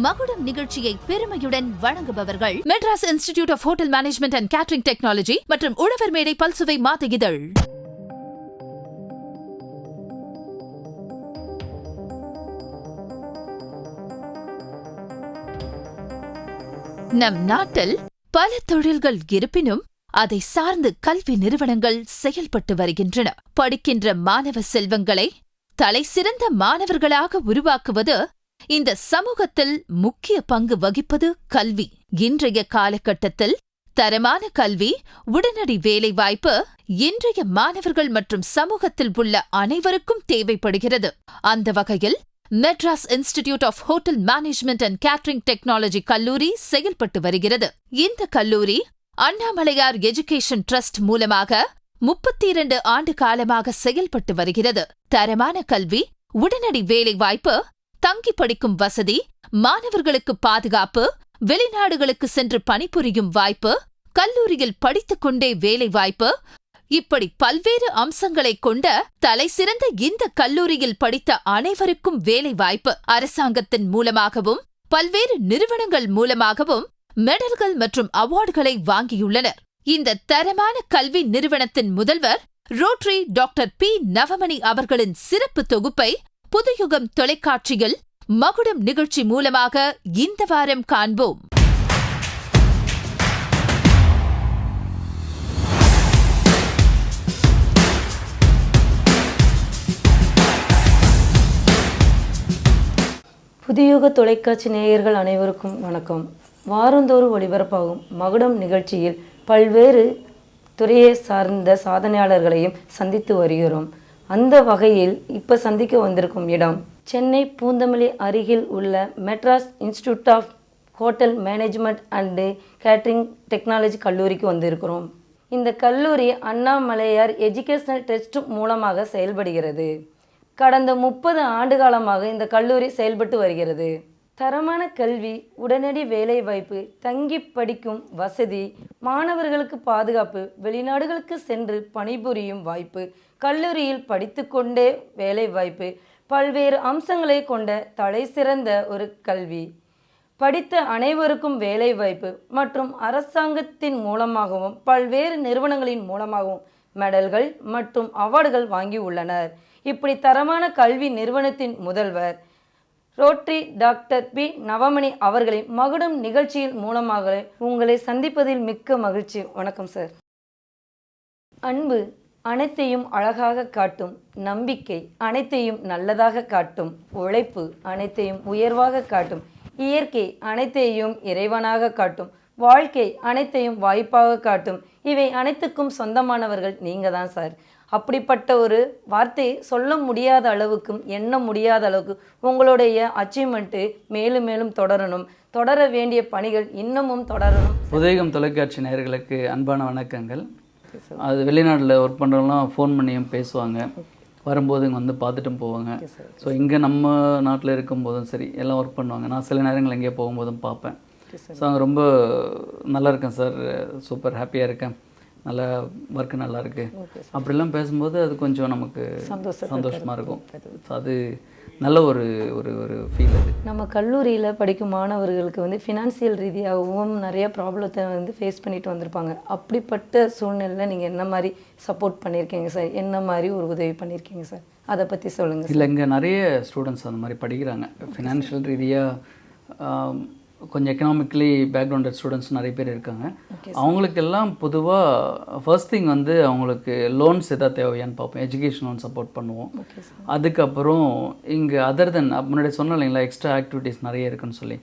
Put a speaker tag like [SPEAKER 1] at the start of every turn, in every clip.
[SPEAKER 1] மகுடம் நிகழ்ச்சியை பெருமையுடன் வழங்குபவர்கள் Madras institute of hotel management and catering technology மற்றும் உழவர் மேடை பல்சுவை மாத இதழ். நம் நாட்டில் பல தொழில்கள் இருப்பினும் அதை சார்ந்து கல்வி நிறுவனங்கள் செயல்பட்டு வருகின்றன. படிக்கின்ற மாணவ செல்வங்களை தலைசிறந்த மாணவர்களாக உருவாக்குவது இந்த சமூகத்தில் முக்கிய பங்கு வகிப்பது கல்வி. இன்றைய காலகட்டத்தில் தரமான கல்வி, உடனடி வேலைவாய்ப்பு இன்றைய மாணவர்கள் மற்றும் சமூகத்தில் உள்ள அனைவருக்கும் தேவைப்படுகிறது. அந்த வகையில் Madras institute of hotel management and catering technology கல்லூரி செயல்பட்டு வருகிறது. இந்த கல்லூரி அண்ணாமலையார் எஜுகேஷன் ட்ரஸ்ட் மூலமாக 32 ஆண்டு காலமாக செயல்பட்டு வருகிறது. தரமான கல்வி, உடனடி வேலைவாய்ப்பு, தங்கி படிக்கும் வசதி, மாணவர்களுக்கு பாதுகாப்பு, வெளிநாடுகளுக்கு சென்று பணிபுரியும் வாய்ப்பு, கல்லூரியில் படித்துக் கொண்டே வேலைவாய்ப்பு, இப்படி பல்வேறு அம்சங்களை கொண்ட தலைசிறந்த இந்த கல்லூரியில் படித்த அனைவருக்கும் வேலைவாய்ப்பு. அரசாங்கத்தின் மூலமாகவும் பல்வேறு நிறுவனங்கள் மூலமாகவும் மெடல்கள் மற்றும் அவார்டுகளை வாங்கியுள்ளனர். இந்த தரமான கல்வி நிறுவனத்தின் முதல்வர் ரோட்டரி டாக்டர் பி. நவமணி அவர்களின் சிறப்பு தொகுப்பை புதுயுகம் தொலைக்காட்சியில் மகுடம் நிகழ்ச்சி மூலமாக இந்த வாரம் காண்போம்.
[SPEAKER 2] புதுயுக தொலைக்காட்சி நேயர்கள் அனைவருக்கும் வணக்கம். வாரந்தோறும் ஒளிபரப்பாகும் மகுடம் நிகழ்ச்சியில் பல்வேறு துறையை சார்ந்த சாதனையாளர்களையும் சந்தித்து வருகிறோம். அந்த வகையில் இப்போ சந்திக்க வந்திருக்கும் இடம் சென்னை பூந்தமல்லி அருகில் உள்ள Madras institute of hotel management and catering technology கல்லூரிக்கு வந்திருக்கிறோம். இந்த கல்லூரி அண்ணாமலையார் எஜுகேஷனல் ட்ரஸ்ட் மூலமாக செயல்படுகிறது. கடந்த 30 ஆண்டு காலமாக இந்த கல்லூரி செயல்பட்டு வருகிறது. தரமான கல்வி, உடனடி வேலைவாய்ப்பு, தங்கி படிக்கும் வசதி, மாணவர்களுக்கு பாதுகாப்பு, வெளிநாடுகளுக்கு சென்று பணிபுரியும் வாய்ப்பு, கல்லூரியில் படித்துக்கொண்டே வேலைவாய்ப்பு, பல்வேறு அம்சங்களை கொண்ட தலைசிறந்த ஒரு கல்வி. படித்த அனைவருக்கும் வேலைவாய்ப்பு மற்றும் அரசாங்கத்தின் மூலமாகவும் பல்வேறு நிறுவனங்களின் மூலமாகவும் மெடல்கள் மற்றும் அவார்டுகள் வாங்கி உள்ளனர். இப்படி தரமான கல்வி நிறுவனத்தின் முதல்வர் ரோட்டரி டாக்டர் பி. நவமணி அவர்களை மகுடம் நிகழ்ச்சியின் மூலமாக உங்களை சந்திப்பதில் மிக்க மகிழ்ச்சி. வணக்கம் சார். அன்பு அனைத்தையும் அழகாக காட்டும், நம்பிக்கை அனைத்தையும் நல்லதாக காட்டும், உழைப்பு அனைத்தையும் உயர்வாக காட்டும், இயற்கை அனைத்தையும் இறைவனாக காட்டும், வாழ்க்கை அனைத்தையும் வாய்ப்பாக காட்டும். இவை அனைத்துக்கும் சொந்தமானவர்கள் நீங்கள் தான் சார். அப்படிப்பட்ட ஒரு வார்த்தையை சொல்ல முடியாத அளவுக்கும் எண்ண முடியாத அளவுக்கு உங்களுடைய அச்சீவ்மெண்ட்டு மேலும் மேலும் தொடரணும். தொடர வேண்டிய பணிகள் இன்னமும் தொடரணும்.
[SPEAKER 3] புதுயுகம் தொலைக்காட்சி நேயர்களுக்கு அன்பான வணக்கங்கள். அது வெளிநாட்டில் ஒர்க் பண்ணுறவங்களாம் ஃபோன் பண்ணியும் பேசுவாங்க, வரும்போது இங்கே வந்து பார்த்துட்டும் போவாங்க. ஸோ இங்கே நம்ம நாட்டில் இருக்கும்போதும் சரி எல்லாம் ஒர்க் பண்ணுவாங்க. நான் சில நேரங்கள் எங்கேயோ போகும்போதும் பார்ப்பேன். ஸோ அங்கே ரொம்ப நல்லா இருக்கேன் சார், சூப்பர் ஹாப்பியாக இருக்கேன், நல்லா ஒர்க்கு நல்லா இருக்கு அப்படிலாம் பேசும்போது அது கொஞ்சம் நமக்கு சந்தோஷமாக இருக்கும். அது நல்ல ஒரு ஒரு ஒரு ஃபீல். அது
[SPEAKER 2] நம்ம கல்லூரியில் படிக்கும் மாணவர்களுக்கு வந்து ஃபினான்சியல் ரீதியாகவும் நிறைய ப்ராப்ளத்தை வந்து ஃபேஸ் பண்ணிட்டு வந்திருப்பாங்க. அப்படிப்பட்ட சூழ்நிலையில் நீங்கள் என்ன மாதிரி சப்போர்ட் பண்ணியிருக்கீங்க சார்? என்ன மாதிரி ஒரு உதவி பண்ணியிருக்கீங்க சார்? அதை பற்றி சொல்லுங்கள்.
[SPEAKER 3] இல்லை, இங்கே நிறைய ஸ்டூடெண்ட்ஸ் அந்த மாதிரி படிக்கிறாங்க. ஃபினான்ஷியல் ரீதியாக கொஞ்சம் எக்கனாமிக்கலி பேக்ரவுண்டட் ஸ்டூடெண்ட்ஸ் நிறைய பேர் இருக்காங்க. அவங்களுக்கெல்லாம் பொதுவாக ஃபர்ஸ்ட் திங் வந்து அவங்களுக்கு லோன்ஸ் எதாவது தேவையான்னு பார்ப்போம். எஜுகேஷன் லோன் சப்போர்ட் பண்ணுவோம். அதுக்கப்புறம் இங்கே அதர் தென் முன்னாடி சொன்னோம் இல்லைங்களா, எக்ஸ்ட்ரா ஆக்டிவிட்டீஸ் நிறைய இருக்குன்னு சொல்லி,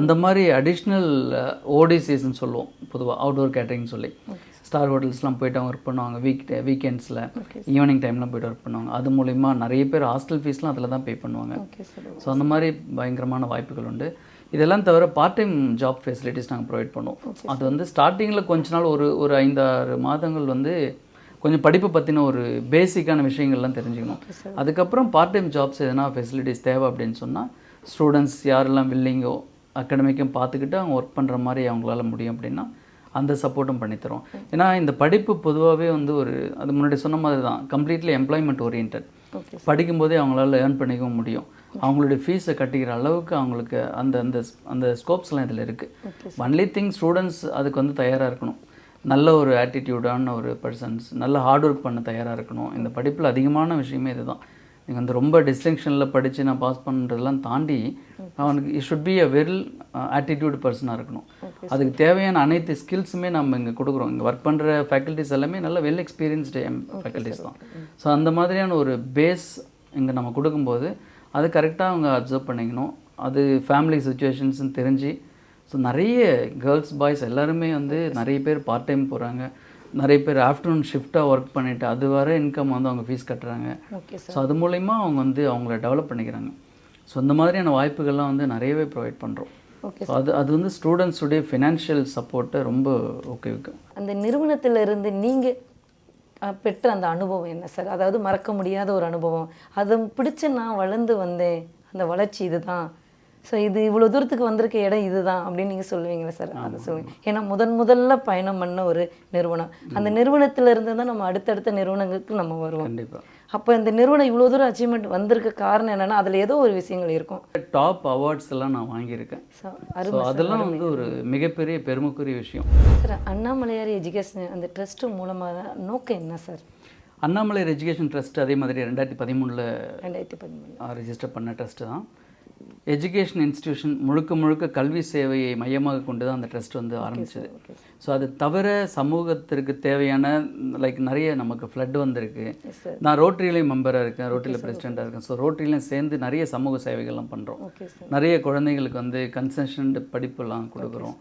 [SPEAKER 3] அந்த மாதிரி அடிஷ்னல் ஓடிசிஸ்ன்னு சொல்லுவோம் பொதுவாக, அவுட்டோர் கேட்டரிங் சொல்லி. ஸ்டார் ஹோட்டல்ஸ்லாம் போய்ட்டு அவங்க ஒர்க் பண்ணுவாங்க. வீக்கெண்ட்ஸில் ஈவினிங் டைம்லாம் போய்ட்டு ஒர்க் பண்ணுவாங்க. அது மூலிமா நிறைய பேர் ஹாஸ்டல் ஃபீஸ்லாம் அதில் தான் பே பண்ணுவாங்க. ஸோ அந்த மாதிரி பயங்கரமான வாய்ப்புகள் உண்டு. இதெல்லாம் தவிர பார்ட் டைம் ஜாப் ஃபெசிலிட்டிஸ் நாங்கள் ப்ரொவைட் பண்ணுவோம். அது வந்து ஸ்டார்டிங்கில் கொஞ்ச நாள் ஒரு 5-6 மாதங்கள் வந்து கொஞ்சம் படிப்பை பற்றின ஒரு பேசிக்கான விஷயங்கள்லாம் தெரிஞ்சுக்கணும். அதுக்கப்புறம் பார்ட் டைம் ஜாப்ஸ் எதனா ஃபெசிலிட்டிஸ் தேவை அப்படின்னு சொன்னால் ஸ்டூடெண்ட்ஸ் யாரெல்லாம் வில்லிங்கோ அகாடமிக்கும் பார்த்துக்கிட்டு அவங்க ஒர்க் பண்ணுற மாதிரி அவங்களால முடியும் அப்படின்னா அந்த சப்போர்ட்டும் பண்ணித்தரோம். ஏன்னா இந்த படிப்பு பொதுவாகவே வந்து அது முன்னாடி சொன்ன மாதிரி தான், கம்ப்ளீட்லி எம்ப்ளாய்மெண்ட் ஓரியன்ட். படிக்கும்போதே அவங்களால ஏர்ன் பண்ணிக்கவும் முடியும். அவங்களுடைய ஃபீஸை கட்டிக்கிற அளவுக்கு அவங்களுக்கு அந்த அந்த அந்த ஸ்கோப்ஸ்லாம் இதில் இருக்குது. ஒன்லி திங் ஸ்டூடெண்ட்ஸ் அதுக்கு வந்து தயாராக இருக்கணும். நல்ல ஒரு ஆட்டிடியூடான ஒரு பர்சன்ஸ், நல்ல ஹார்ட் ஒர்க் பண்ண தயாராக இருக்கணும். இந்த படிப்பில் அதிகமான விஷயமே இதுதான். நீங்கள் வந்து ரொம்ப டிஸ்டிங்ஷனில் படித்து நான் பாஸ் பண்ணுறதெல்லாம் தாண்டி அவனுக்கு it should be a well attitude பர்சனாக இருக்கணும். அதுக்கு தேவையான அனைத்து ஸ்கில்ஸுமே நம்ம இங்கே கொடுக்குறோம். இங்கே ஒர்க் பண்ணுற ஃபேக்கல்ட்டிஸ் எல்லாமே நல்ல வெல் எக்ஸ்பீரியன்ஸ்டு ஃபேக்கல்ட்டிஸ் தான். ஸோ அந்த மாதிரியான ஒரு பேஸ் இங்கே நம்ம கொடுக்கும்போது அது கரெக்டாக அவங்க அப்சர்வ் பண்ணிக்கணும். அது ஃபேமிலி சுச்சுவேஷன்ஸ்னு தெரிஞ்சு ஸோ நிறைய கேர்ள்ஸ் பாய்ஸ் எல்லாருமே வந்து நிறைய பேர் பார்ட் டைம் போகிறாங்க. நிறைய பேர் ஆஃப்டர்நூன் ஷிஃப்டாக ஒர்க் பண்ணிவிட்டு அது வர இன்கம் வந்து அவங்க ஃபீஸ் கட்டுறாங்க. ஸோ அது மூலிமா அவங்க வந்து அவங்கள டெவலப் பண்ணிக்கிறாங்க. ஸோ இந்த மாதிரியான வாய்ப்புகள்லாம் வந்து நிறையவே ப்ரொவைட் பண்ணுறோம். ஸோ அது வந்து ஸ்டூடெண்ட்ஸுடைய ஃபினான்ஷியல் சப்போர்ட்டை ரொம்ப ஊக்குவிக்கும்.
[SPEAKER 2] அந்த நிறுவனத்திலிருந்து நீங்கள் பெற்ற அந்த அனுபவம் என்ன சார்? அதாவது மறக்க முடியாத ஒரு அனுபவம், அதை பிடிச்சி நான் வளர்ந்து வந்தேன், அந்த வளர்ச்சி இதுதான், ஸோ இது இவ்வளோ தூரத்துக்கு வந்திருக்க இடம் இதுதான் அப்படின்னு நீங்கள் சொல்லுவீங்களா சார்? அதை சொல்லுங்கள். ஏன்னா முதல்ல பயணம் பண்ண ஒரு நிறுவனம், அந்த நிறுவனத்திலிருந்து தான் நம்ம அடுத்தடுத்த நிறுவனங்களுக்கு நம்ம வருவோம்.
[SPEAKER 3] கண்டிப்பாக.
[SPEAKER 2] அப்போ இந்த நிறுவனம் இவ்வளோ தூரம் அச்சீவ்மெண்ட் வந்திருக்க காரணம் என்னென்னா அதில் ஏதோ ஒரு விஷயங்கள் இருக்கும்.
[SPEAKER 3] டாப் அவார்ட்ஸ் எல்லாம் நான் வாங்கியிருக்கேன். ஸோ அதெல்லாம் வந்து ஒரு மிகப்பெரிய பெருமைக்குரிய விஷயம்.
[SPEAKER 2] சார், அண்ணாமலையார் எஜுகேஷன் அந்த ட்ரஸ்ட்டு மூலமாக நோக்கம் என்ன சார்?
[SPEAKER 3] அண்ணாமலையார் எஜுகேஷன் ட்ரஸ்ட் அதே மாதிரி 2013 ரெஜிஸ்டர் பண்ண ட்ரஸ்ட்டு தான். எஜுகேஷன் இன்ஸ்டிடியூஷன் முழுக்க கல்வி சேவையை மையமாக கொண்டு தான் அந்த ட்ரஸ்ட் வந்து ஆரம்பிச்சது. ஸோ அது தவிர சமூகத்திற்கு தேவையான லைக் நிறைய நமக்கு ஃப்ளட் வந்திருக்கு. நான் ரோட்டரியிலையும் மெம்பராக இருக்கேன், ரோட்டரியில் பிரசிடெண்ட்டாக இருக்கேன். ஸோ ரோட்டரியிலையும் சேர்ந்து நிறைய சமூக சேவைகள்லாம் பண்ணுறோம். நிறைய குழந்தைங்களுக்கு வந்து கன்செஷன் படிப்புலாம் கொடுக்குறோம்.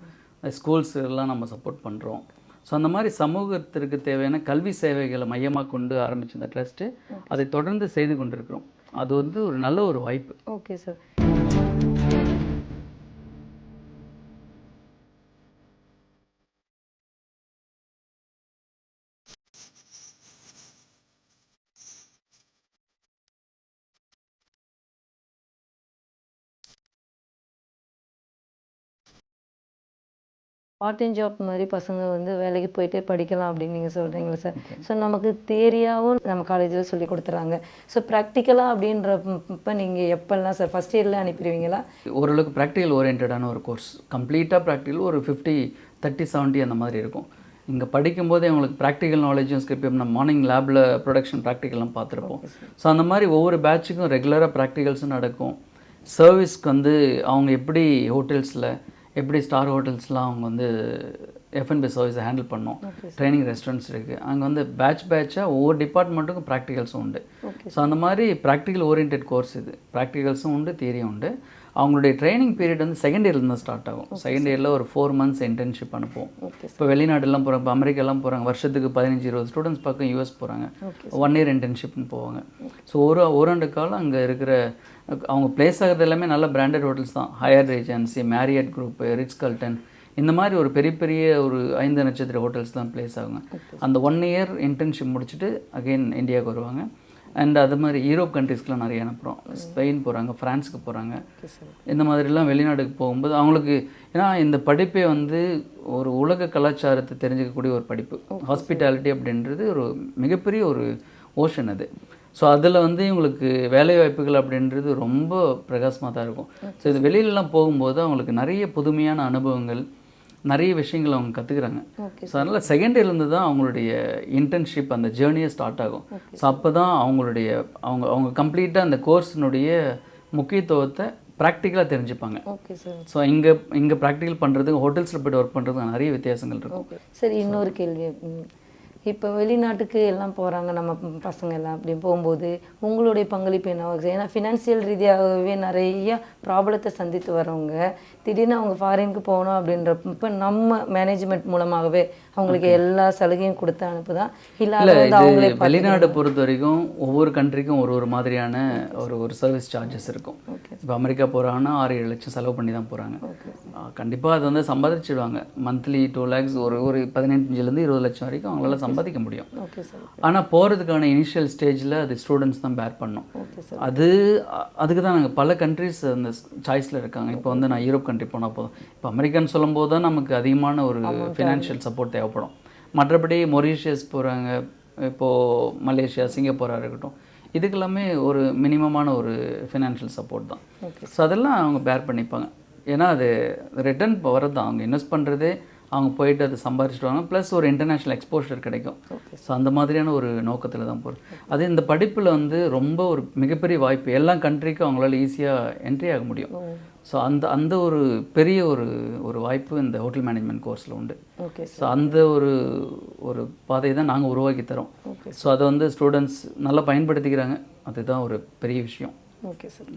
[SPEAKER 3] ஸ்கூல்ஸ் எல்லாம் நம்ம சப்போர்ட் பண்ணுறோம். ஸோ அந்த மாதிரி சமூகத்திற்கு தேவையான கல்வி சேவைகளை மையமாக கொண்டு ஆரம்பித்த இந்த ட்ரஸ்ட்டு அதை தொடர்ந்து செய்து கொண்டிருக்கிறோம். அது வந்து ஒரு நல்ல ஒரு வாய்ப்பு.
[SPEAKER 2] Okay sir. Part time job மாதிரி பசங்க வந்து வேலைக்கு போயிட்டே படிக்கலாம் அப்படின்னு நீங்கள் சொல்கிறீங்களா சார்? ஸோ நமக்கு தியரியாகவும் நம்ம காலேஜில் சொல்லி கொடுத்துறாங்க. ஸோ ப்ராக்டிக்கலாக அப்படின்றப்ப நீங்கள் எப்போல்லாம் சார் ஃபஸ்ட் இயரில் அனுப்பிடுவீங்களா?
[SPEAKER 3] ஓரளவுக்கு ப்ராக்டிக்கல் ஓரியன்டான ஒரு கோர்ஸ், கம்ப்ளீட்டாக ப்ராக்டிக்கல் ஒரு 50, 30, 70 அந்த மாதிரி இருக்கும். இங்கே படிக்கும்போதே அவங்களுக்கு ப்ராக்டிக்கல் நாலேஜும் ஸ்கிரிப்ட் நம்ம மார்னிங் லேபில் ப்ரொடக்ஷன் ப்ராக்டிக்கல்லாம் பார்த்துருப்போம். ஸோ அந்த மாதிரி ஒவ்வொரு பேட்சுக்கும் ரெகுலராக ப்ராக்டிகல்ஸும் நடக்கும். சர்வீஸ்க்கு வந்து அவங்க எப்படி ஹோட்டல்ஸில் எப்படி ஸ்டார் ஹோட்டல்ஸ்லாம் அவங்க வந்து F&B சர்வீஸை ஹேண்டில் பண்ணோம். ட்ரைனிங் ரெஸ்டாரண்ட்ஸ் இருக்குது. அங்கே வந்து பேட்சாக ஒவ்வொரு டிபார்ட்மெண்ட்டுக்கும் ப்ராக்டிகல்ஸும் உண்டு. ஸோ அந்த மாதிரி ப்ராக்டிக்கல் ஓரியன்ட் கோர்ஸ் இது. ப்ராக்டிகல்ஸும் உண்டு, தியரியும் உண்டு. அவங்களுடைய ட்ரைனிங் பீரியட் வந்து செகண்ட் இயர்லேருந்து தான் ஸ்டார்ட் ஆகும். செகண்ட் இயரில் ஒரு 4 months இன்டர்ன்ஷிப் அனுப்புவோம். இப்போ வெளிநாடுலாம் போகிறாங்க, இப்போ அமெரிக்காலாம் போகிறாங்க, வருஷத்துக்கு 15-20 ஸ்டூடெண்ட்ஸ் பக்கம் US போகிறாங்க. 1 year இன்டர்ன்ஷிப்னு போவாங்க. ஸோ ஒரு ஆண்டு காலம் அங்கே இருக்கிற அவங்க பிளேஸ் ஆகிறது எல்லாமே நல்ல பிராண்டட் ஹோட்டல்ஸ் தான். Higher agency, Marriott group, Ritz Carlton, இந்த மாதிரி ஒரு பெரிய ஒரு 5 நட்சத்திர ஹோட்டல்ஸ் தான் பிளேஸ் ஆகுங்க. அந்த 1 year இன்டர்ன்ஷிப் முடிச்சுட்டு அகெயின் இந்தியாவுக்கு வருவாங்க. அண்ட் அது மாதிரி யூரோப் கண்ட்ரீஸ்க்குலாம் நிறைய அனுப்புகிறோம். ஸ்பெயின் போகிறாங்க, ஃப்ரான்ஸுக்கு போகிறாங்க. இந்த மாதிரிலாம் வெளிநாடுக்கு போகும்போது அவங்களுக்கு, ஏன்னா இந்த படிப்பே வந்து ஒரு உலக கலாச்சாரத்தை தெரிஞ்சுக்கக்கூடிய ஒரு படிப்பு. ஹாஸ்பிட்டாலிட்டி அப்படின்றது ஒரு மிகப்பெரிய ஒரு ஓஷன் அது. ஸோ அதில் வந்து இவங்களுக்கு வேலைவாய்ப்புகள் அப்படின்றது ரொம்ப பிரகாசமாக தான் இருக்கும். ஸோ இது வெளியிலலாம் போகும்போது அவங்களுக்கு நிறைய புதுமையான அனுபவங்கள், நிறைய விஷயங்கள் அவங்க கற்றுக்குறாங்க. ஸோ அதனால் செகண்ட் இயர்லேருந்து தான் அவங்களுடைய இன்டர்ன்ஷிப் அந்த ஜேர்னியே ஸ்டார்ட் ஆகும். ஸோ அப்போ தான் அவங்களுடைய அவங்க கம்ப்ளீட்டாக அந்த கோர்ஸினுடைய முக்கியத்துவத்தை ப்ராக்டிக்கலாக தெரிஞ்சுப்பாங்க. ஸோ இங்கே ப்ராக்டிக்கல் பண்ணுறதுக்கு ஹோட்டல்ஸில் போய்ட்டு ஒர்க் பண்ணுறதுக்கு நிறைய வித்தியாசங்கள் இருக்கும்.
[SPEAKER 2] சரி, இன்னொரு கேள்வி. இப்போ வெளிநாட்டுக்கு எல்லாம் போகிறாங்க நம்ம பசங்க எல்லாம், அப்படி போகும்போது உங்களுடைய பங்களிப்பு என்ன ஆகுது? ஏன்னா ஃபினான்சியல் ரீதியாகவே நிறைய ப்ராப்ளத்தை சந்தித்து வரவங்க திடீர்னு அவங்க ஃபாரினுக்கு போகணும் அப்படின்றப்ப நம்ம மேனேஜ்மெண்ட் மூலமாகவே அவங்களுக்கு எல்லா சலுகையும் கொடுத்து அனுப்புதான் இல்லை அவங்களே
[SPEAKER 3] வெளிநாடு பொறுத்த வரைக்கும் ஒவ்வொரு கண்ட்ரிக்கும் ஒரு மாதிரியான ஒரு சர்வீஸ் சார்ஜஸ் இருக்கும். இப்போ அமெரிக்கா போகிறாங்கன்னா 6-7 லட்சம் செலவு பண்ணி தான் போகிறாங்க. கண்டிப்பாக அதை வந்து சம்பாதிச்சிடுவாங்க. மந்த்லி 2 lakhs, ஒரு 15-20 லட்சம் வரைக்கும் அவங்களால சம்பாதிக்க முடியும். ஆனால் போகிறதுக்கான இனிஷியல் ஸ்டேஜில் அது ஸ்டூடெண்ட்ஸ் தான் பேர் பண்ணணும். அதுக்கு தான் நாங்கள் பல கண்ட்ரிஸ் அந்த சாய்ஸில் இருக்காங்க. இப்போ வந்து நான் யூரோப் கண்ட்ரி போனால் போதும். இப்போ அமெரிக்கான்னு சொல்லும்போது தான் நமக்கு அதிகமான ஒரு ஃபினான்ஷியல் சப்போர்ட் தேவைப்படும். மற்றபடி மொரீஷியஸ் போகிறாங்க, இப்போது மலேசியா, சிங்கப்பூராக இருக்கட்டும், இதுக்கெல்லாமே ஒரு மினிமமான ஒரு ஃபினான்ஷியல் சப்போர்ட் தான்.
[SPEAKER 2] ஓகே.
[SPEAKER 3] ஸோ அதெல்லாம் அவங்க பேர் பண்ணிப்பாங்க. ஏன்னா அது ரிட்டர்ன் வரது தான். அவங்க இன்வெஸ்ட் பண்ணுறதே அவங்க போயிட்டு அதை சம்பாரிச்சிட்டு வாங்க, ப்ளஸ் ஒரு இன்டர்நேஷ்னல் எக்ஸ்போஷர் கிடைக்கும். ஸோ அந்த மாதிரியான ஒரு நோக்கத்தில் தான் போகிறது. அது இந்த படிப்பில் வந்து ரொம்ப ஒரு மிகப்பெரிய வாய்ப்பு. எல்லா கண்ட்ரிக்கும் அவங்களால ஈஸியாக என்ட்ரி ஆக முடியும். ஸோ அந்த ஒரு பெரிய ஒரு வாய்ப்பு இந்த ஹோட்டல் மேனேஜ்மெண்ட் கோர்ஸில் உண்டு.
[SPEAKER 2] ஓகே.
[SPEAKER 3] ஸோ அந்த ஒரு பாதையை தான் நாங்கள் உருவாக்கி தரோம். ஸோ அதை வந்து ஸ்டூடெண்ட்ஸ் நல்லா பயன்படுத்திக்கிறாங்க. அதுதான் ஒரு பெரிய விஷயம்.
[SPEAKER 2] Okay sir.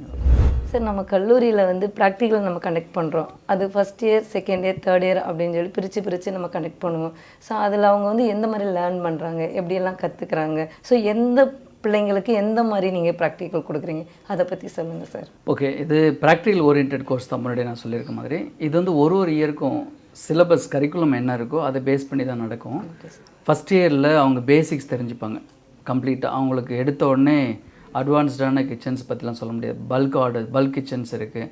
[SPEAKER 2] சார் நம்ம கல்லூரியில் வந்து ப்ராக்டிக்கல் நம்ம கண்டக்ட் பண்ணுறோம். அது first year, second year, third year அப்படின்னு சொல்லி பிரித்து நம்ம கண்டக்ட் பண்ணுவோம். ஸோ அதில் அவங்க வந்து எந்த மாதிரி லேர்ன் பண்ணுறாங்க, எப்படியெல்லாம் கற்றுக்குறாங்க, ஸோ எந்த பிள்ளைங்களுக்கு எந்த மாதிரி நீங்கள் ப்ராக்டிக்கல் கொடுக்குறீங்க, அதை பற்றி சொல்லுங்கள் சார்.
[SPEAKER 3] ஓகே, இது ப்ராக்டிக்கல் ஓரியன்ட் கோர்ஸ் தான். முன்னாடி நான் சொல்லியிருக்க மாதிரி இது வந்து ஒரு இயருக்கும் சிலபஸ் கரிக்குலம் என்ன இருக்கோ அதை பேஸ் பண்ணி தான் நடக்கும். ஃபஸ்ட் இயரில் அவங்க பேசிக்ஸ் தெரிஞ்சுப்பாங்க கம்ப்ளீட்டாக. அவங்களுக்கு எடுத்த உடனே அட்வான்ஸ்டான கிச்சன்ஸ் பற்றிலாம் சொல்ல முடியாது. பல்க் கிச்சன்ஸ் இருக்குது.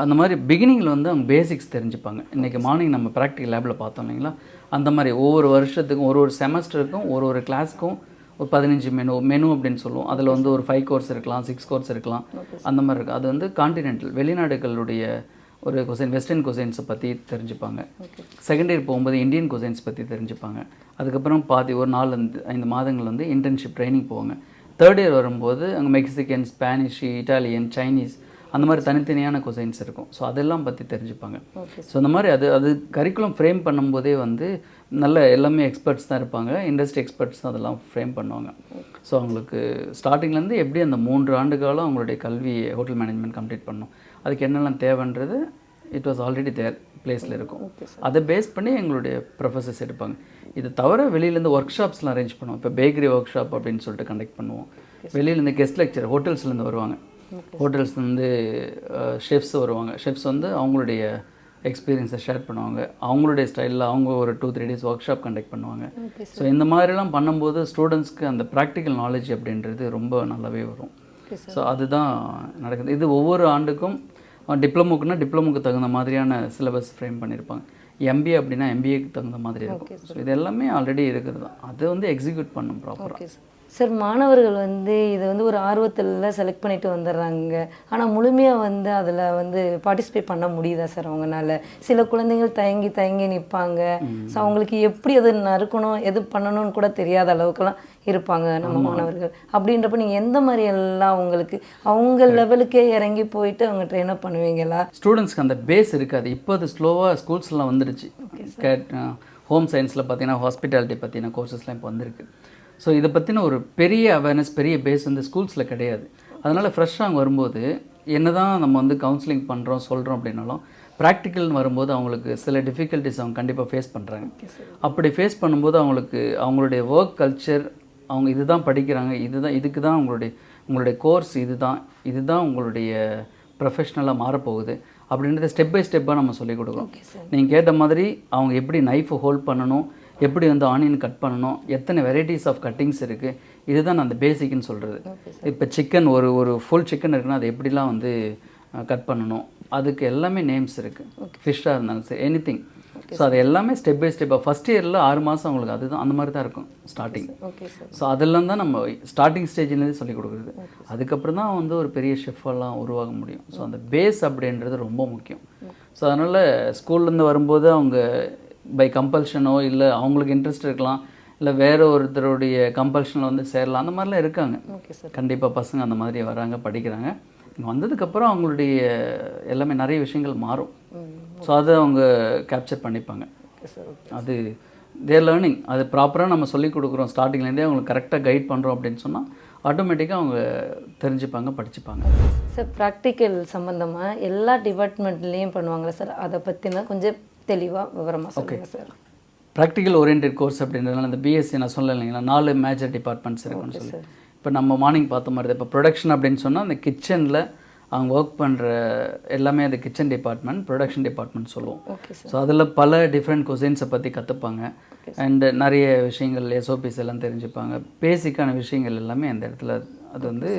[SPEAKER 3] அந்த மாதிரி பிகினிங்கில் வந்து அவங்க பேசிக்ஸ் தெரிஞ்சுப்பாங்க. இன்றைக்கி மார்னிங் நம்ம ப்ராக்டிக்கல் லேபில் பார்த்தோம் இல்லைங்களா, அந்த மாதிரி ஒவ்வொரு வருஷத்துக்கும் ஒரு செமஸ்டருக்கும் ஒரு கிளாஸ்க்கும் ஒரு 15 மெனு அப்படின்னு சொல்லுவோம். அதில் வந்து ஒரு 5 கோர்ஸ் இருக்கலாம், 6 கோர்ஸ் இருக்கலாம், அந்த மாதிரி இருக்குது. அது வந்து கான்டினென்டல் வெளிநாடுகளுடைய ஒரு வெஸ்டர்ன் கொசைன்ஸை பற்றி தெரிஞ்சுப்பாங்க. செகண்ட் இயர் போகும்போது இந்தியன் கொசைன்ஸ் பற்றி தெரிஞ்சுப்பாங்க. அதுக்கப்புறம் ஒரு 4-5 மாதங்கள் வந்து இன்டர்ன்ஷிப் ட்ரைனிங் போவாங்க. தேர்ட் இயர் வரும்போது அங்கே மெக்சிகன், ஸ்பானிஷ், இட்டாலியன், சைனீஸ் அந்த மாதிரி தனித்தனியான கொசைன்ஸ் இருக்கும். ஸோ அதெல்லாம் பற்றி தெரிஞ்சுப்பாங்க. ஸோ அந்த மாதிரி அது கரிக்குலம் ஃப்ரேம் பண்ணும்போதே வந்து நல்ல எல்லாமே எக்ஸ்பர்ட்ஸ் தான் இருப்பாங்க. இண்டஸ்ட்ரி எக்ஸ்பர்ட்ஸ் தான் அதெல்லாம் ஃப்ரேம் பண்ணுவாங்க. ஸோ அவங்களுக்கு ஸ்டார்டிங்லேருந்து எப்படி அந்த 3 ஆண்டு காலம் அவங்களுடைய கல்வியை ஹோட்டல் மேனேஜ்மெண்ட் கம்ப்ளீட் பண்ணணும், அதுக்கு என்னெல்லாம் தேவைன்றது இட் வாஸ் ஆல்ரெடி பிளேஸில் இருக்கும். அதை பேஸ் பண்ணி எங்களுடைய ப்ரொஃபஸர்ஸ் எடுப்பாங்க. இது தவிர வெளியிலேருந்து ஒர்க் ஷாப்ஸ்லாம் அரேஞ்ச் பண்ணுவோம். இப்போ பேக்கரி ஒர்க் ஷாப் அப்படின்னு சொல்லிட்டு கண்டக்ட் பண்ணுவோம். வெளியிலேருந்து கெஸ்ட் லெக்சர் ஹோட்டல்ஸ்லேருந்து வருவாங்க. ஹோட்டல்ஸ்லேருந்து ஷெஃப்ஸ் வருவாங்க. ஷெஃப்ஸ் வந்து அவங்களுடைய எக்ஸ்பீரியன்ஸை ஷேர் பண்ணுவாங்க. அவங்களுடைய ஸ்டைலில் அவங்க ஒரு 2-3 டேஸ் ஒர்க் ஷாப் கண்டக்ட் பண்ணுவாங்க. ஸோ இந்த மாதிரிலாம் பண்ணும்போது ஸ்டூடெண்ட்ஸ்க்கு அந்த ப்ராக்டிக்கல் நாலேஜ் அப்படின்றது ரொம்ப நல்லாவே வரும். ஸோ அதுதான் நடக்குது. இது ஒவ்வொரு ஆண்டுக்கும் டிப்ளமோக்கு தகுந்த மாதிரியான சிலபஸ் ஃப்ரேம் பண்ணியிருப்பாங்க. எம்பிஏ அப்படின்னா எம்பிஏக்கு தகுந்த மாதிரி இருக்கும். ஸோ இது எல்லாமே ஆல்ரெடி இருக்கிறது தான். அதை வந்து எக்ஸிக்யூட் பண்ணும் ப்ராப்பராக.
[SPEAKER 2] சார், மாணவர்கள் வந்து இதை வந்து ஒரு ஆர்வத்தில் செலக்ட் பண்ணிட்டு வந்துடுறாங்க. ஆனால் முழுமையாக வந்து அதில் வந்து பார்ட்டிசிபேட் பண்ண முடியுதா சார் அவங்களால? சில குழந்தைகள் தயங்கி நிற்பாங்க. ஸோ அவங்களுக்கு எப்படி அது நறுக்கணும், எது பண்ணணும்னு கூட தெரியாத அளவுக்குலாம் இருப்பாங்க நம்ம மாணவர்கள். அப்படின்றப்ப நீங்கள் எந்த மாதிரி எல்லாம் அவங்க லெவலுக்கே இறங்கி போயிட்டு அவங்க ட்ரெயின் அப் பண்ணுவீங்களா?
[SPEAKER 3] ஸ்டூடெண்ட்ஸ்க்கு அந்த பேஸ் இருக்காது. இப்போ அது ஸ்லோவாக ஸ்கூல்ஸ்லாம் வந்துடுச்சு. ஹோம் சயின்ஸில் பார்த்தீங்கன்னா ஹாஸ்பிட்டாலிட்டி பற்றின கோர்சஸ்லாம் இப்போ வந்திருக்கு. ஸோ இதை பற்றின ஒரு பெரிய அவேர்னஸ், பெரிய பேஸ் வந்து ஸ்கூல்ஸில் கிடையாது. அதனால் ஃப்ரெஷ்ஷாக அங்கே வரும்போது என்ன தான் நம்ம வந்து கவுன்சிலிங் பண்ணுறோம் சொல்கிறோம் அப்படின்னாலும் ப்ராக்டிக்கல்னு வரும்போது அவங்களுக்கு சில டிஃபிகல்ட்டிஸ் அவங்க கண்டிப்பாக ஃபேஸ் பண்ணுறாங்க. அப்படி ஃபேஸ் பண்ணும்போது அவங்களுடைய ஒர்க் கல்ச்சர், அவங்க இதுதான் படிக்கிறாங்க, இதுக்கு தான் உங்களுடைய கோர்ஸ், இதுதான் உங்களுடைய ப்ரொஃபஷ்னலாக மாறப்போகுது அப்படின்றத ஸ்டெப் பை ஸ்டெப்பாக நம்ம சொல்லிக் கொடுக்குறோம். நீங்கள் கேட்ட மாதிரி அவங்க எப்படி நைஃபை ஹோல்ட் பண்ணணும், எப்படி வந்து ஆனியன் கட் பண்ணணும், எத்தனை வெரைட்டிஸ் ஆஃப் கட்டிங்ஸ் இருக்குது, இதுதான் நான் அந்த பேசிக்னு சொல்கிறது. இப்போ சிக்கன் ஒரு ஃபுல் சிக்கன் இருக்குன்னா அது எப்படிலாம் வந்து கட் பண்ணணும், அதுக்கு எல்லாமே நேம்ஸ் இருக்குது. ஃபிஷ்ஷாக இருந்தாலும் சரி, எனிதிங். ஸோ அது எல்லாமே ஸ்டெப் பை ஸ்டெப்பாக ஃபஸ்ட் இயரில் 6 மாதம் அவங்களுக்கு அதுதான் அந்த மாதிரி தான் இருக்கும் ஸ்டார்டிங். ஸோ அதெல்லாம் தான் நம்ம ஸ்டார்டிங் ஸ்டேஜ்லேருந்து சொல்லிக் கொடுக்குறது. அதுக்கப்புறம் தான் வந்து ஒரு பெரிய ஷெஃபெல்லாம் உருவாக முடியும். ஸோ அந்த பேஸ் அப்படின்றது ரொம்ப முக்கியம். ஸோ அதனால் ஸ்கூல்லேருந்து வரும்போது அவங்க பை கம்பல்ஷனோ இல்லை அவங்களுக்கு இன்ட்ரெஸ்ட் இருக்கலாம், இல்லை வேறு ஒருத்தருடைய கம்பல்ஷனில் வந்து சேரலாம், அந்த மாதிரிலாம் இருக்காங்க. கண்டிப்பாக பசங்க அந்த மாதிரி வராங்க, படிக்கிறாங்க. இங்கே வந்ததுக்கப்புறம் அவங்களுடைய எல்லாமே நிறைய விஷயங்கள் மாறும். ஸோ அதை அவங்க கேப்சர் பண்ணிப்பாங்க. அது தேர் லேர்னிங். அது ப்ராப்பராக நம்ம சொல்லிக் கொடுக்குறோம் ஸ்டார்டிங்லேருந்தே அவங்களுக்கு கரெக்டாக கைட் பண்ணுறோம் அப்படின்னு சொன்னால் ஆட்டோமேட்டிக்காக அவங்க தெரிஞ்சுப்பாங்க, படிச்சுப்பாங்க.
[SPEAKER 2] சார், ப்ராக்டிக்கல் சம்மந்தமாக எல்லா டிபார்ட்மெண்ட்லேயும் பண்ணுவாங்களா சார்? அதை பற்றினா கொஞ்சம் தெளிவாக விவரமாக சொல்லுங்கள் சார்.
[SPEAKER 3] ப்ராக்டிக்கல் ஓரியன்ட் கோர்ஸ் அப்படின்றதுனால அந்த பிஎஸ்சி நான் சொல்ல இல்லைங்களா, 4 மேஜர் டிபார்ட்மெண்ட்ஸ் இருக்குன்னு சொல்லி. இப்போ நம்ம மார்னிங் பார்த்த மாதிரி தான் இப்போ ப்ரொடக்ஷன் அப்படின்னு சொன்னால் அந்த கிச்சனில் அவங்க ஒர்க் பண்ணுற எல்லாமே அந்த கிச்சன் டிபார்ட்மெண்ட், ப்ரொடக்ஷன் டிபார்ட்மெண்ட் சொல்லுவோம். ஸோ அதில் பல டிஃப்ரெண்ட் குசைன்ஸை பற்றி கற்றுப்பாங்க. அண்டு நிறைய விஷயங்கள் எஸ்ஓபிஸ் எல்லாம் தெரிஞ்சுப்பாங்க. பேசிக்கான விஷயங்கள் எல்லாமே அந்த இடத்துல அது வந்து